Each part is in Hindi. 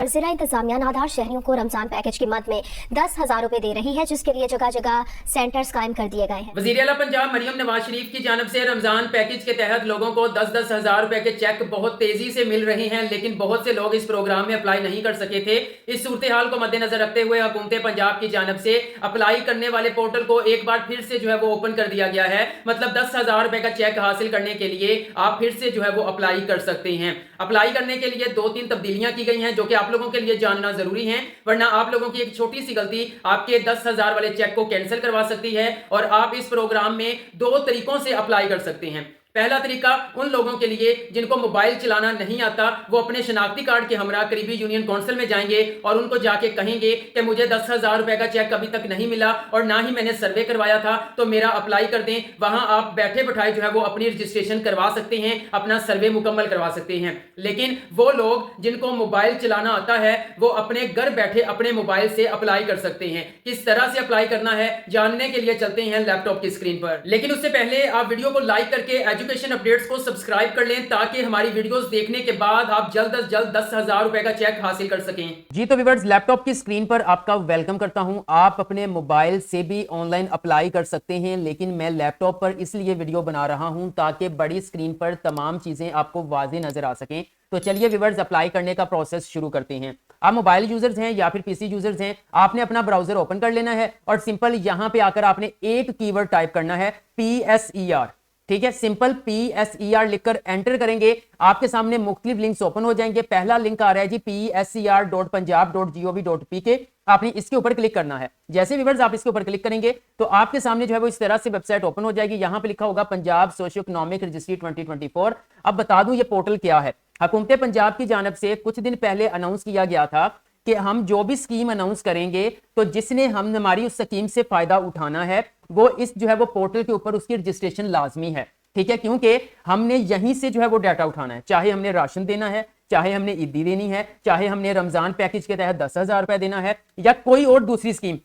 और जिला इंतजामिया नादार शहरियों को रमजान पैकेज की मद में 10,000 रुपए दे रही है, जिसके लिए जगह जगह सेंटर्स कायम कर दिए गए हैं। वजीर आला पंजाब मरियम नवाज शरीफ की जानब से रमजान पैकेज के तहत लोगों को 10-10 हजार रुपए के चेक बहुत तेजी से मिल रहे हैं, लेकिन बहुत से लोग इस प्रोग्राम में अप्लाई नहीं कर सके थे। इस सूरत हाल को मद्देनजर रखते हुए हुकूमत पंजाब की जानब से अप्लाई करने वाले पोर्टल को एक बार फिर से जो है वो ओपन कर दिया गया है। मतलब 10,000 रुपए का चेक हासिल करने के लिए आप फिर से जो है वो अप्लाई कर सकते हैं। अप्लाई करने के लिए 2-3 तब्दीलियां की गई हैं जो कि आप लोगों के लिए जानना जरूरी है, वरना आप लोगों की एक छोटी सी गलती आपके 10,000 वाले चेक को कैंसिल करवा सकती है। और आप इस प्रोग्राम में 2 तरीकों से अप्लाई कर सकते हैं। पहला तरीका उन लोगों के लिए जिनको मोबाइल चलाना नहीं आता, वो अपने शनाख्ती कार्ड के हमरा करीबी यूनियन काउंसिल में जाएंगे और उनको जाके कहेंगे कि मुझे 10,000 रुपए का चेक अभी तक नहीं मिला और ना ही मैंने सर्वे करवाया था, तो मेरा अप्लाई कर दें। वहां आप बैठे बैठाए जो है वो अपनी रजिस्ट्रेशन करवा सकते हैं, अपना सर्वे मुकम्मल करवा सकते हैं। लेकिन वो लोग जिनको मोबाइल चलाना आता है वो अपने घर बैठे अपने मोबाइल से अप्लाई कर सकते हैं। किस तरह से अप्लाई करना है जानने के लिए चलते हैं लैपटॉप की स्क्रीन पर। लेकिन उससे पहले आप वीडियो को लाइक करके एजुकेशन अपडेट्स को सब्सक्राइब कर लें ताकि हमारी वीडियोस देखने के बाद आप जल्द से जल्द 10,000 रुपए का चेक हासिल कर सकें। जी तो व्यूअर्स, लैपटॉप की स्क्रीन पर आपका वेलकम करता हूं। आप अपने मोबाइल से भी ऑनलाइन अप्लाई कर सकते हैं, लेकिन मैं लैपटॉप पर इसलिए वीडियो बना रहा हूं ताकि बड़ी स्क्रीन पर तमाम चीजें आपको वाज़ेह नजर आ सकें। तो चलिए व्यूअर्स, अप्लाई करने का प्रोसेस शुरू करते हैं। आप मोबाइल यूजर्स हैं या फिर पीसी यूजर्स हैं, आपने अपना ब्राउजर ओपन कर लेना है और सिंपल यहां पे आकर आपने एक कीवर्ड टाइप करना है PSER। ठीक है, सिंपल PSER लिखकर एंटर करेंगे, आपके सामने मुख्तलिफ लिंक्स ओपन हो जाएंगे। पहला लिंक आ रहा है जी PSER.punjab.gov.pk। आपने इसके ऊपर क्लिक करना है। जैसे व्यूअर्स आप इसके ऊपर क्लिक करेंगे तो आपके सामने जो है वो इस तरह से वेबसाइट ओपन हो जाएगी। यहां पे लिखा होगा पंजाब सोशियो इकोनॉमिक रजिस्ट्री 2024। अब बता दूं ये पोर्टल क्या है। हुकूमत पंजाब की जानब से कुछ दिन पहले अनाउंस किया गया था कि हम जो भी स्कीम अनाउंस करेंगे तो जिसने हम हमारी उस स्कीम से फायदा उठाना है वो इस जो है वो पोर्टल के ऊपर उसकी रजिस्ट्रेशन लाजमी है। ठीक है, क्योंकि हमने यहीं से जो है वो डाटा उठाना है, चाहे हमने राशन देना है, चाहे हमने ईदी देनी है, चाहे हमने रमजान पैकेज के तहत 10,000 रुपए देना है या कोई और दूसरी स्कीम,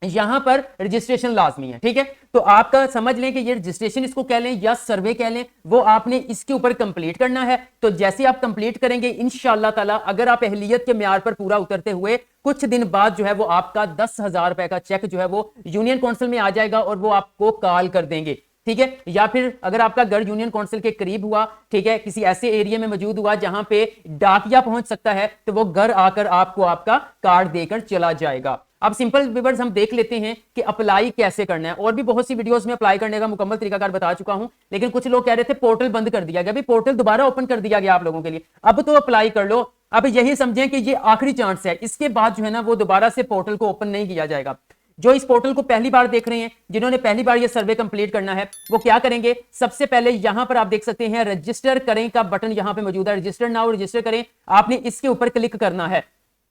यहां पर रजिस्ट्रेशन लाजमी है। ठीक है, तो आपका समझ लें कि ये रजिस्ट्रेशन इसको कह लें या सर्वे कह लें, वो आपने इसके ऊपर कंप्लीट करना है। तो जैसे आप कंप्लीट करेंगे इंशाअल्लाह ताला, अगर आप अहलियत के म्यार पर पूरा उतरते हुए कुछ दिन बाद जो है वो आपका 10,000 रुपए का चेक जो है वो यूनियन काउंसिल में आ जाएगा और वो आपको कॉल कर देंगे। ठीक है, या फिर अगर आपका घर यूनियन काउंसिल के करीब हुआ, ठीक है, किसी ऐसे एरिया में मौजूद हुआ जहां पे डाकिया पहुंच सकता है, तो वो घर आकर आपको आपका कार्ड देकर चला जाएगा। अब सिंपल व्यूअर्स हम देख लेते हैं कि अप्लाई कैसे करना है। और भी बहुत सी वीडियोस में अप्लाई करने का मुकम्मल तरीकाकार बता चुका हूं, लेकिन कुछ लोग कह रहे थे पोर्टल बंद कर दिया गया। अभी पोर्टल दोबारा ओपन कर दिया गया आप लोगों के लिए, अब तो अप्लाई कर लो। अब यही समझें कि ये आखिरी चांस है, इसके बाद जो है ना वो दोबारा से पोर्टल को ओपन नहीं किया जाएगा। जो इस पोर्टल को पहली बार देख रहे हैं, जिन्होंने पहली बार ये सर्वे कंप्लीट करना है, वो क्या करेंगे, सबसे पहले यहां पर आप देख सकते हैं रजिस्टर करें का बटन यहां पे मौजूद है। रजिस्टर नाउ, रजिस्टर करें, आपने इसके ऊपर क्लिक करना है।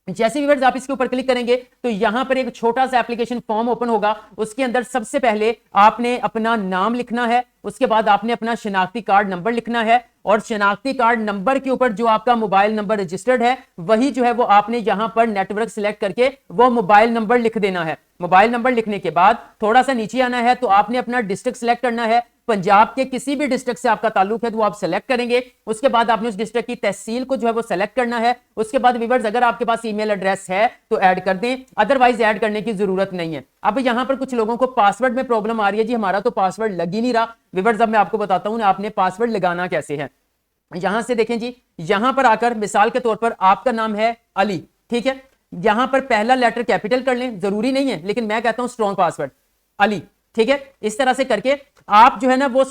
जैसे व्यूअर्स आप इसके ऊपर क्लिक करेंगे तो यहां पर एक छोटा सा एप्लीकेशन फॉर्म ओपन होगा। उसके अंदर सबसे पहले आपने अपना नाम लिखना है, उसके बाद आपने अपना शनाख्ती कार्ड नंबर लिखना है और शनाख्ती कार्ड नंबर के ऊपर जो आपका मोबाइल नंबर रजिस्टर्ड है वही जो है वो आपने यहां पर नेटवर्क सिलेक्ट करके वो मोबाइल नंबर लिख देना है। मोबाइल नंबर लिखने के बाद थोड़ा सा नीचे आना है तो आपने अपना डिस्ट्रिक्ट सिलेक्ट करना है। पंजाब के किसी भी डिस्ट्रिक्ट से आपका ताल्लुक है तो आप सेलेक्ट करेंगे। उसके बाद आपने उस डिस्ट्रिक्ट की तहसील को जो है वो सेलेक्ट करना है। उसके बाद व्यूअर्स अगर आपके पास ईमेल एड्रेस है तो ऐड कर दें, अदरवाइज ऐड करने की जरूरत नहीं है। अब यहां पर कुछ लोगों को पासवर्ड में प्रॉब्लम आ रही है, जी हमारा तो पासवर्ड लग ही नहीं रहा। व्यूअर्स अब मैं आपको बताता हूं आपने पासवर्ड लगाना कैसे है। यहां से देखें जी, यहां पर आकर मिसाल के तौर पर आपका नाम है अली, ठीक है, यहां पर पहला लेटर कैपिटल कर लें, जरूरी नहीं है लेकिन मैं कहता हूं स्ट्रॉन्ग पासवर्ड अली। ठीक है, इस तरह से करके आप जो है ना वो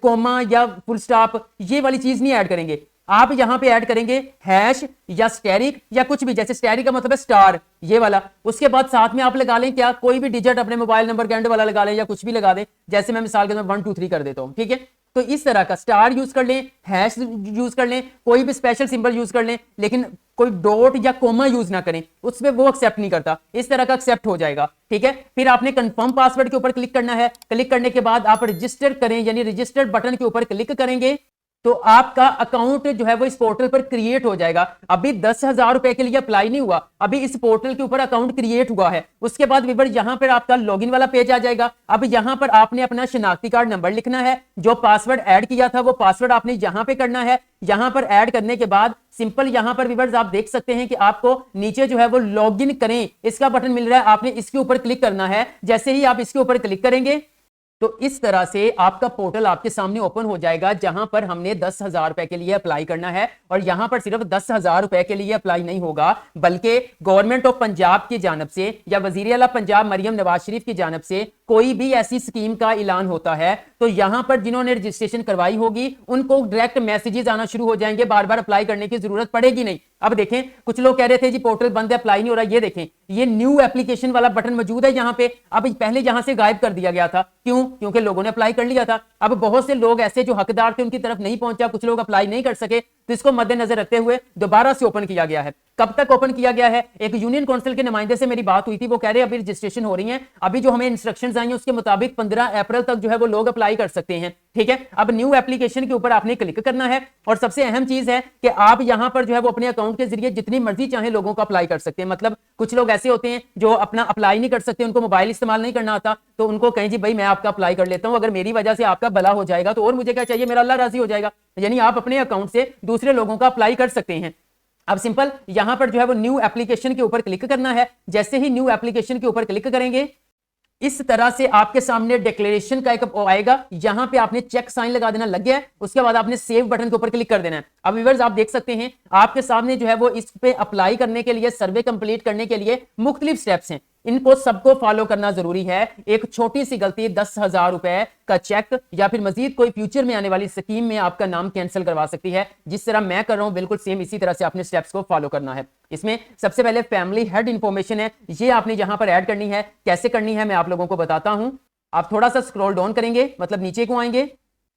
कोमा या फुल स्टॉप ये वाली चीज नहीं ऐड करेंगे। आप यहां पे ऐड करेंगे हैश या स्टेरिक या कुछ भी, जैसे स्टेरिक का मतलब है स्टार ये वाला। उसके बाद साथ में आप लगा लें क्या, कोई भी डिजिट अपने मोबाइल नंबर के एंड वाला लगा लें या कुछ भी लगा दें। जैसे मैं मिसाल के तौर पर 1 2 3 कर देता हूं। ठीक है, तो इस तरह का स्टार यूज कर लें, हैश यूज कर लें, कोई भी स्पेशल सिंबल यूज कर लें, लेकिन कोई डॉट या कोमा यूज ना करें, उसमें वो एक्सेप्ट नहीं करता। इस तरह का एक्सेप्ट हो जाएगा। ठीक है, फिर आपने कंफर्म पासवर्ड के ऊपर क्लिक करना है। क्लिक करने के बाद आप रजिस्टर करें, यानी रजिस्टर्ड बटन के ऊपर क्लिक करेंगे तो आपका अकाउंट जो है वो इस पोर्टल पर क्रिएट हो जाएगा। अभी 10,000 रुपए के लिए अप्लाई नहीं हुआ, अभी इस पोर्टल के ऊपर अकाउंट क्रिएट हुआ है। उसके बाद व्यूअर यहां पर आपका लॉगिन वाला पेज आ जाएगा। अब यहां पर आपने अपना शनाख्ती कार्ड नंबर लिखना है, जो पासवर्ड ऐड किया था वो पासवर्ड आपने यहां पे करना है। यहां पर ऐड करने के बाद सिंपल यहां पर व्यूअर्स आप देख सकते हैं कि आपको नीचे जो है वो लॉग इन करें इसका बटन मिल रहा है, आपने इसके ऊपर क्लिक करना है। जैसे ही आप इसके ऊपर क्लिक करेंगे तो इस तरह से आपका पोर्टल आपके सामने ओपन हो जाएगा, जहां पर हमने 10,000 रुपए के लिए अप्लाई करना है। और यहां पर सिर्फ 10,000 रुपए के लिए अप्लाई नहीं होगा, बल्कि गवर्नमेंट ऑफ पंजाब की जानब से या वजीर आला पंजाब मरियम नवाज शरीफ की जानब से कोई भी ऐसी स्कीम का ऐलान होता है तो यहां पर जिन्होंने रजिस्ट्रेशन करवाई होगी उनको डायरेक्ट मैसेजेस आना शुरू हो जाएंगे, बार बार अप्लाई करने की जरूरत पड़ेगी नहीं। अब देखें, कुछ लोग कह रहे थे जी पोर्टल बंद है, अप्लाई नहीं हो रहा। ये देखें, ये न्यू एप्लीकेशन वाला बटन मौजूद है यहां पे। अब पहले यहां से गायब कर दिया गया था, क्यों? क्योंकि लोगों ने अप्लाई कर लिया था। अब बहुत से लोग ऐसे जो हकदार थे उनकी तरफ नहीं पहुंचा, कुछ लोग अप्लाई नहीं कर सके, तो इसको मद्देनजर रखते हुए दोबारा से ओपन किया गया है। कब तक ओपन किया गया है? एक यूनियन काउंसिल के नुमाइंदे से मेरी बात हुई थी, वो कह रहे हैं अभी रजिस्ट्रेशन हो रही है, अभी जो हमें इंस्ट्रक्शंस आई हैं उसके मुताबिक 15 अप्रैल तक जो है वो लोग अप्लाई कर सकते हैं। ठीक है, अब न्यू एप्लीकेशन के ऊपर आपने क्लिक करना है और सबसे अहम चीज है कि आप यहां पर जो है वो अपने अकाउंट के जरिए जितनी मर्जी चाहे लोगों को अप्लाई कर सकते हैं। मतलब कुछ लोग ऐसे होते हैं जो अपना अप्लाई नहीं कर सकते, उनको मोबाइल इस्तेमाल नहीं करना आता, तो उनको कहें जी भाई मैं आपका अप्लाई कर लेता हूं, अगर मेरी वजह से आपका भला हो जाएगा तो और मुझे क्या चाहिए, मेरा अल्लाह राजी हो जाएगा। यानी आप अपने अकाउंट से दूसरे लोगों का अप्लाई कर सकते हैं। अब सिंपल यहां पर जो है वो न्यू एप्लीकेशन के ऊपर क्लिक करना है। जैसे ही न्यू एप्लीकेशन के ऊपर क्लिक करेंगे इस तरह से आपके सामने डिक्लेरेशन का एक आएगा, यहां पे आपने चेक साइन लगा देना, लग गया है। उसके बाद आपने सेव बटन के ऊपर क्लिक कर देना है। अब व्यूअर्स आप देख सकते हैं आपके सामने जो है वो इस पे अप्लाई करने के लिए, सर्वे कंप्लीट करने के लिए मुख्तलिफ स्टेप्स हैं, इनको सबको फॉलो करना जरूरी है। एक छोटी सी गलती 10,000 रुपए का चेक या फिर मजीद कोई फ्यूचर में आने वाली स्कीम में आपका नाम कैंसिल करवा सकती है। जिस तरह मैं कर रहा हूं बिल्कुल सेम इसी तरह से आपने स्टेप्स को फॉलो करना है। इसमें सबसे पहले फैमिली हेड इंफॉर्मेशन है, ये आपने यहां पर ऐड करनी है। कैसे करनी है मैं आप लोगों को बताता हूं। आप थोड़ा सा स्क्रॉल डाउन करेंगे, मतलब नीचे को आएंगे,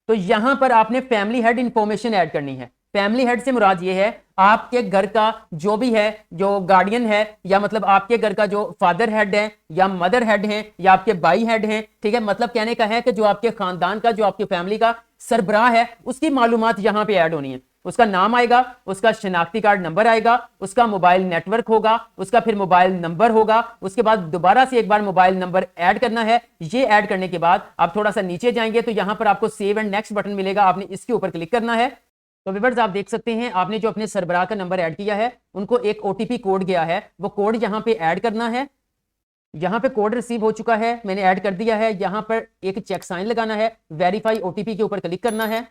तो यहां पर आपने फैमिली हेड इंफॉर्मेशन ऐड करनी है। फैमिली हेड से मुराद ये है आपके घर का जो भी है, जो गार्डियन है, या मतलब आपके घर का जो फादर हेड है या मदर हेड है या आपके भाई हेड हैं। ठीक है, मतलब कहने का है कि जो आपके खानदान का, जो आपके फैमिली का सरबराह है, उसकी मालूमात यहां पे ऐड होनी है। उसका नाम आएगा, उसका शनाख्ती कार्ड नंबर आएगा, उसका मोबाइल नेटवर्क होगा, उसका फिर मोबाइल नंबर होगा, उसके बाद दोबारा से एक बार मोबाइल नंबर ऐड करना है। ये ऐड करने के बाद आप थोड़ा सा नीचे जाएंगे तो यहां पर आपको सेव एंड नेक्स्ट बटन मिलेगा, आपने इसके ऊपर क्लिक करना है। तो व्यूअर्स आप देख सकते हैं आपने जो अपने सरबराह का नंबर ऐड किया है उनको एक ओटीपी कोड गया है, वो कोड यहां पे ऐड करना है। यहां पे कोड रिसीव हो चुका है, मैंने ऐड कर दिया है। यहां पर एक चेक साइन लगाना है, वेरीफाई ओटीपी के ऊपर क्लिक करना है।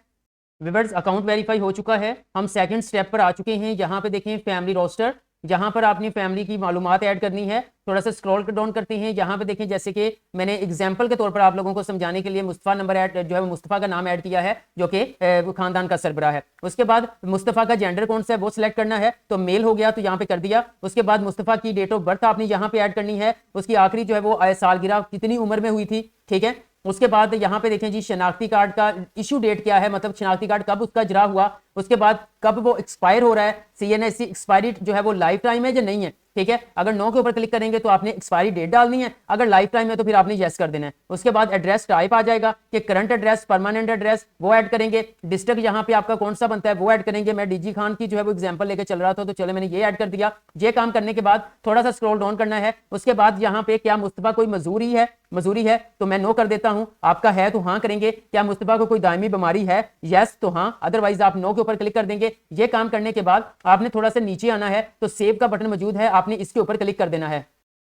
व्यूअर्स अकाउंट वेरीफाई हो चुका है, हम सेकंड स्टेप पर आ चुके हैं। यहां पे देखें फैमिली रोस्टर, जहां पर आपने फैमिली की मालूमात ऐड करनी है। थोड़ा सा स्क्रॉल डाउन करते हैं, यहां पे देखें जैसे कि मैंने एग्जांपल के तौर पर आप लोगों को समझाने के लिए मुस्तफ़ा नंबर ऐड जो है मुस्तफ़ा का नाम ऐड किया है, जो कि खानदान का सरबराह है। उसके बाद मुस्तफ़ा का जेंडर कौन सा है वो सिलेक्ट करना है, तो मेल हो गया तो यहाँ पे कर दिया। उसके बाद मुस्तफ़ा की डेट ऑफ बर्थ आपने यहाँ पे ऐड करनी है, उसकी आखिरी जो है वो सालगिरह कितनी उम्र में हुई थी। ठीक है, उसके बाद यहाँ पे देखें जी शनाख्ती कार्ड का इशू डेट क्या है, मतलब शनाख्ती कार्ड कब उसका इजरा हुआ, उसके बाद कब वो एक्सपायर हो रहा है, सीएनएससी एक्सपायरी जो है वो लाइफ टाइम है या नहीं है। ठीक है, अगर नो के ऊपर क्लिक करेंगे तो आपने एक्सपायरी डेट डालनी है, अगर लाइफ टाइम है तो फिर आपने यस कर देना है। उसके बाद एड्रेस टाइप आ जाएगा कि करंट एड्रेस, परमानेंट एड्रेस, वो ऐड करेंगे। डिस्ट्रिक्ट यहाँ पे आपका कौन सा बनता है वो ऐड करेंगे। मैं डीजी खान की जो है वो एग्जांपल लेके चल रहा था, तो चलो मैंने ये ऐड कर दिया। ये काम करने के बाद थोड़ा सा स्क्रॉल डाउन करना है। उसके बाद यहाँ पे क्या मुस्तफ़ा कोई मजूरी है तो मैं नो कर देता हूं, आपका है तो हाँ करेंगे। क्या मुस्तफ़ा को कोई दायमी बीमारी है, यस तो हाँ, अदरवाइज आप नो के ऊपर क्लिक कर देंगे। ये काम करने के बाद आपने थोड़ा सा नीचे आना है, तो सेव का बटन मौजूद है, आपने इसके ऊपर क्लिक कर देना है।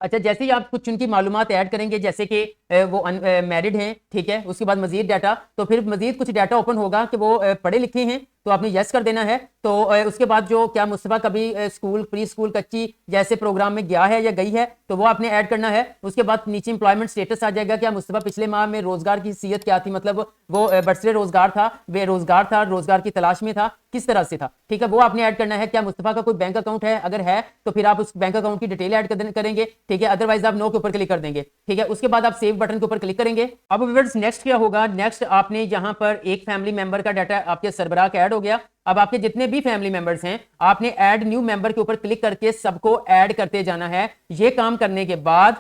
अच्छा, जैसे ही आप कुछ उनकी मालूमात ऐड करेंगे, जैसे कि वो मैरिड हैं, ठीक है, उसके बाद मजीद डाटा, तो फिर मजीद कुछ डाटा ओपन होगा कि वो पढ़े लिखे हैं, तो आपने यस कर देना है। तो उसके बाद जो क्या मुस्तफ़ा कभी स्कूल, प्री स्कूल, कच्ची जैसे प्रोग्राम में गया है या गई है, तो वो आपने ऐड करना है। उसके बाद नीचे एम्प्लॉयमेंट स्टेटस आ जाएगा, क्या मुस्तफ़ा पिछले माह में रोजगार की हैसियत क्या थी, मतलब वो बरसरे रोजगार था, बेरोजगार था, रोजगार की तलाश में था, किस तरह से था। ठीक है, वो आपने ऐड करना है। क्या मुस्तफ़ा का कोई बैंक अकाउंट है, अगर है तो फिर आप उस बैंक अकाउंट की डिटेल ऐड करेंगे। ठीक है, अदरवाइज आप नो के ऊपर क्लिक कर देंगे। ठीक है, उसके बाद आप सेव बटन के ऊपर क्लिक करेंगे। अब व्यूअर्स नेक्स्ट क्या होगा, नेक्स्ट आपने यहाँ पर एक फैमिली मेंबर का डाटा आपके सरबराह का ऐड हो गया। अब आपके जितने भी फैमिली मेंबर्स हैं, आपने ऐड न्यू मेंबर के ऊपर क्लिक करके सबको ऐड करते जाना है। ये काम करने के बाद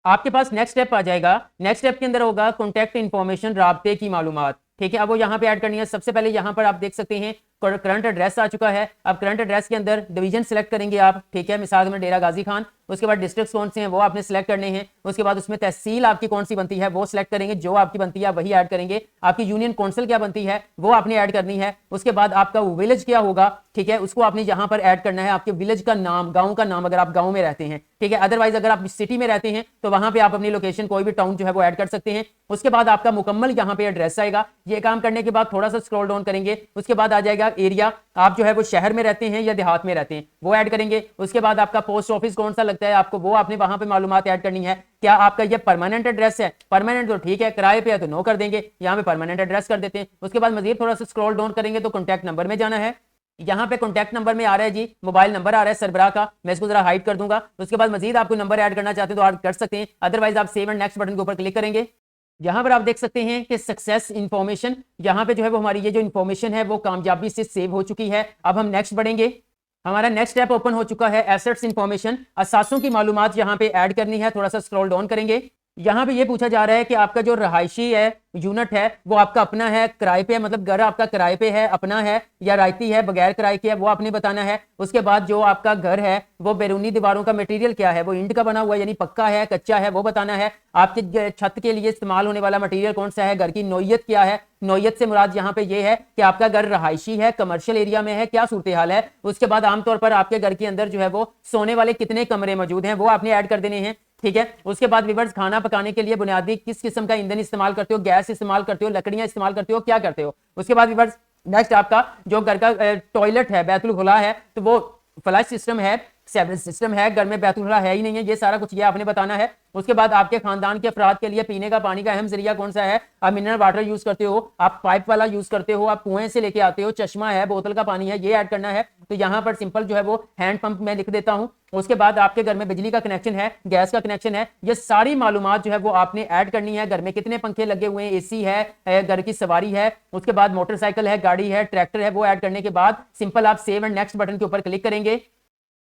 आपके पास नेक्स्ट स्टेप आ जाएगा। नेक्स्ट स्टेप के अंदर होगा कॉन्टैक्ट इंफॉर्मेशन, राब्ते की मालूमात। ठीक है, अब वो यहाँ पे ऐड करनी है। सबसे पहले यहाँ पर आप देख सकते हैं करंट एड्रेस आ चुका है। अब करंट एड्रेस के अंदर डिवीजन सेलेक्ट करेंगे आप, ठीक है, मिसाल में डेरा गाजी खान। उसके बाद डिस्ट्रिक्ट कौन से हैं वो आपने सेलेक्ट करने हैं। उसके बाद उसमें तहसील आपकी कौन सी बनती है वो सिलेक्ट करेंगे, जो आपकी बनती है वही ऐड करेंगे। आपकी यूनियन काउंसिल क्या बनती है वो आपने ऐड करनी है। उसके बाद आपका विलेज क्या होगा, ठीक है, उसको आपने यहां पर ऐड करना है। आपके विलेज का नाम, गांव का नाम, अगर आप गांव में रहते हैं, ठीक है। अदरवाइज अगर आप सिटी में रहते हैं तो वहां पे आप अपनी लोकेशन कोई भी टाउन जो है वो ऐड कर सकते हैं। उसके बाद आपका मुकम्मल यहां पे एड्रेस आएगा। ये काम करने के बाद थोड़ा सा स्क्रॉल डाउन करेंगे, उसके बाद आ जाएगा एरिया, आप जो है वो शहर में रहते हैं या देहात में रहते हैं वो ऐड करेंगे। उसके बाद आपका पोस्ट ऑफिस कौन सा लगता है आपको, वो आपने वहां पे मालूमात ऐड करनी है। क्या आपका ये परमानेंट एड्रेस है, परमानेंट तो ठीक है, किराए पे है तो नो कर देंगे, यहाँ पे परमानेंट एड्रेस कर देते हैं। उसके बाद मजीद थोड़ा सा स्क्रॉल डाउन करेंगे तो कॉन्टैक्ट नंबर में जाना है। यहाँ पे कॉन्टैक्ट नंबर में आ रहा है जी मोबाइल नंबर आ रहा है सरबराह का, मैं इसको जरा हाइड कर दूंगा। उसके बाद मजीद आपको नंबर ऐड करना चाहते हैं तो ऐड कर सकते हैं, अदरवाइज आप सेव एंड नेक्स्ट बटन के ऊपर क्लिक करेंगे। यहाँ पर आप देख सकते हैं कि सक्सेस इंफॉर्मेशन, यहाँ पे जो है वो हमारी ये जो इंफॉर्मेशन है वो कामयाबी से सेव हो चुकी है। अब हम नेक्स्ट बढ़ेंगे। हमारा नेक्स्ट ऐप ओपन हो चुका है, एसेट्स इंफॉर्मेशन, असासों की मालूमात यहाँ पे ऐड करनी है। थोड़ा सा स्क्रॉल डाउन करेंगे, यहाँ पे ये पूछा जा रहा है कि आपका जो रहायशी है यूनिट है वो आपका अपना है, किराए पे है, मतलब घर आपका किराए पे है, अपना है या रायती है, बगैर किराए के है, वो आपने बताना है। उसके बाद जो आपका घर है वो बैरूनी दीवारों का मटेरियल क्या है, वो ईंट का बना हुआ है यानी पक्का है, कच्चा है, वो बताना है। आपके छत के लिए इस्तेमाल होने वाला मटेरियल कौन सा है, घर की नौयत क्या है, नौयत से मुराद यहाँ पे ये है कि आपका घर रहायशी है, कमर्शियल एरिया में है, क्या सूरत हाल है। उसके बाद आमतौर पर आपके घर के अंदर जो है वो सोने वाले कितने कमरे मौजूद हैं वो आपने ऐड कर देने हैं, ठीक है। उसके बाद व्यूअर्स खाना पकाने के लिए बुनियादी किस किस्म का ईंधन इस्तेमाल करते हो, गैस इस्तेमाल करते हो, लकड़ियां इस्तेमाल करते हो, क्या करते हो। उसके बाद व्यूअर्स नेक्स्ट आपका जो घर का टॉयलेट है, बैतुल खुला है तो वो फ्लश सिस्टम है, सेवरेज सिस्टम है, घर में बैतुल खुला है ही नहीं है, ये सारा कुछ ये आपने बताना है। उसके बाद आपके खानदान के अफराद के लिए पीने का पानी का अहम जरिया कौन सा है, आप मिनरल वाटर यूज करते हो, आप पाइप वाला यूज करते हो, आप कुएं से लेके आते हो, चश्मा है, बोतल का पानी है, ये ऐड करना है। तो यहाँ पर सिंपल जो है वो हैंड पंप में लिख देता हूँ। उसके बाद आपके घर में बिजली का कनेक्शन है, गैस का कनेक्शन है, ये सारी मालूमात जो है वो आपने ऐड करनी है। घर में कितने पंखे लगे हुए हैं, एसी है, घर की सवारी है, उसके बाद मोटरसाइकिल है, गाड़ी है, ट्रैक्टर है, वो ऐड करने के बाद सिंपल आप सेव एंड नेक्स्ट बटन के ऊपर क्लिक करेंगे।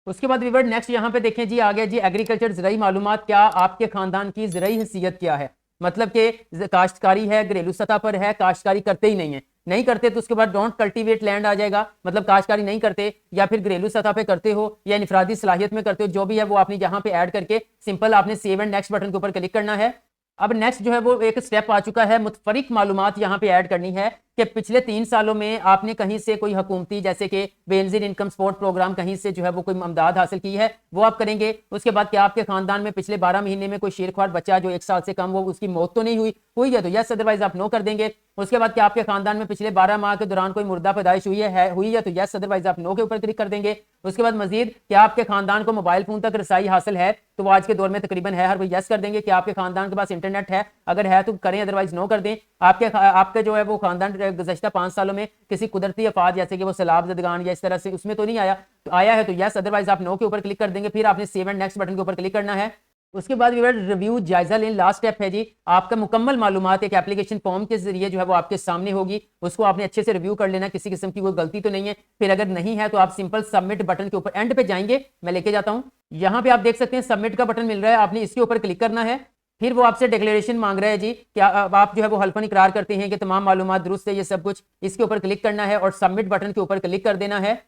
उसके बाद व्यूअर नेक्स्ट यहाँ पे देखें जी, आ गया जी एग्रीकल्चर ज़राई मालूमात, क्या आपके खानदान की ज़राई हैसियत क्या है, मतलब कि काश्तकारी है, घरेलू सतह पर है, काश्तकारी करते ही नहीं है, नहीं करते तो उसके बाद डोंट कल्टीवेट लैंड आ जाएगा, मतलब काश्तकारी नहीं करते, या फिर घरेलू सतह पे करते हो या इनफरादी सलाहियत में करते हो, जो भी है वो आपने यहाँ पे ऐड करके सिंपल आपने सेव एंड नेक्स्ट बटन के ऊपर क्लिक करना है। अब नेक्स्ट जो है वो एक स्टेप आ चुका है, मुतफरिक मालूमात यहाँ पे ऐड करनी है कि पिछले 3 सालों में आपने कहीं से कोई हुकूमती जैसे कि बेनजीर इनकम सपोर्ट प्रोग्राम कहीं से जो है वो कोई अमदाद हासिल की है वो आप करेंगे। उसके बाद क्या आपके खानदान में पिछले 12 महीने में कोई शेरख्वार बच्चा जो 1 साल से कम, वो उसकी मौत तो नहीं हुई है तो यस, अदरवाइज आप नो कर देंगे। उसके बाद क्या आपके खानदान में पिछले 12 माह के दौरान कोई मुर्दा पैदाइश हुई है तो यस, अदरवाइज आप नो के ऊपर क्लिक कर देंगे। उसके बाद मजीद क्या आपके खानदान को मोबाइल फोन तक रसाई हासिल है, तो वो आज के दौर में तकरीबन है, हर कोई यस कर देंगे। क्या आपके खानदान के पास इंटरनेट है, अगर है तो करें, अदरवाइज नो कर दें। आपके जो है वो खानदान गुज़श्ता 5 सालों में किसी कुदरती आफात जैसे कि वो सैलाब ज़दगान या इस तरह से उसमें तो नहीं आया, तो आया है तो यस, अदरवाइज आप नो के ऊपर क्लिक कर देंगे। फिर आपने सेव एंड नेक्स्ट बटन के ऊपर क्लिक करना है। उसके बाद रिव्यू जायजा लें, लास्ट स्टेप है जी, आपका मुकम्मल मालूमात एक एप्लीकेशन फॉर्म के जरिए जो है वो आपके सामने होगी, उसको आपने अच्छे से रिव्यू कर लेना, किसी किस्म की कोई गलती तो नहीं है। फिर अगर नहीं है तो आप सिंपल सबमिट बटन के ऊपर एंड पे जाएंगे, मैं लेके जाता हूं, यहाँ पे आप देख सकते हैं सबमिट का बटन मिल रहा है, आपने इसके ऊपर क्लिक करना है। फिर वो आपसे डिक्लेरेशन मांग रहा है जी, क्या आप जो है वो हल्फन इकरार करते हैं कि तमाम मालूमात दुरुस्त है, ये सब कुछ, इसके ऊपर क्लिक करना है और सबमिट बटन के ऊपर क्लिक कर देना है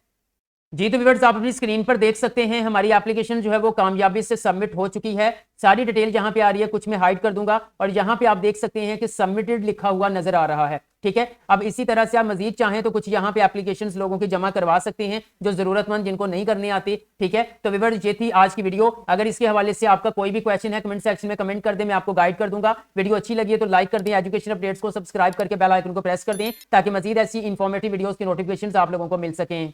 जी। तो व्यूअर्स आप अपनी स्क्रीन पर देख सकते हैं हमारी एप्लीकेशन जो है वो कामयाबी से सबमिट हो चुकी है। सारी डिटेल यहाँ पे आ रही है, कुछ मैं हाइड कर दूंगा, और यहाँ पे आप देख सकते हैं कि सबमिटेड लिखा हुआ नजर आ रहा है, ठीक है। अब इसी तरह से आप मजीद चाहें तो कुछ यहाँ पे एप्लीकेशंस लोगों की जमा करवा सकते हैं जो जरूरतमंद, जिनको नहीं करनी आती, ठीक है। तो व्यूअर्स ये थी आज की वीडियो। अगर इसके हवाले से आपका कोई भी क्वेश्चन है कमेंट सेक्शन में कमेंट कर दें, मैं आपको गाइड कर दूंगा। वीडियो अच्छी लगी है तो लाइक कर दें, एजुकेशन अपडेट्स को सब्सक्राइब करके बेल आइकन को प्रेस कर दें ताकि मजीद ऐसी इंफॉर्मेटिव वीडियोस की नोटिफिकेशन आप लोगों को मिल सकें।